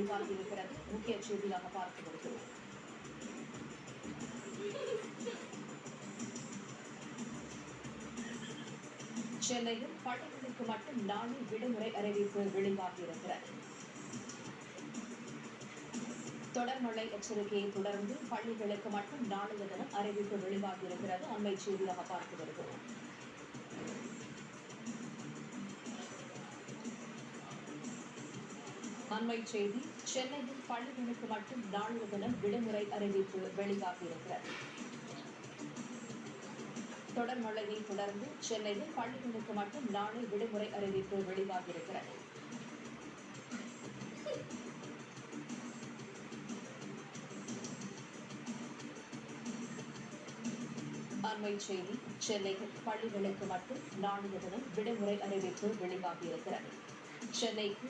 வெளியாகியிருக்கிறது. முக்கிய செய்தியாக பார்த்து வருகிறோம். சென்னையில் பள்ளிகளுக்கு மட்டும் நாளை விடுமுறை அறிவிப்பு வெளியாகியிருக்கிறது. தொடர் மழை எச்சரிக்கையை தொடர்ந்து பள்ளிகளுக்கு மட்டும் நாளைய தினம் அறிவிப்பு வெளியாகியிருக்கிறது. அண்மை செய்தியாக பார்த்து வருகிறோம். அண்மை செய்தி, சென்னையில் பள்ளிகளுக்கு மட்டும் நாளைய தினம் விடுமுறை அறிவிப்பு வெளியாகியிருக்கிறது. தொடர் மழையை தொடர்ந்து சென்னையில் பள்ளிகளுக்கு மட்டும் நாளை விடுமுறை அறிவிப்பு வெளியாகியிருக்கிறது. அண்மை செய்தி, சென்னையில் பள்ளிகளுக்கு மட்டும் நாளைய தினம் விடுமுறை அறிவிப்பு வெளியாகியிருக்கிறது. சென்னைக்கு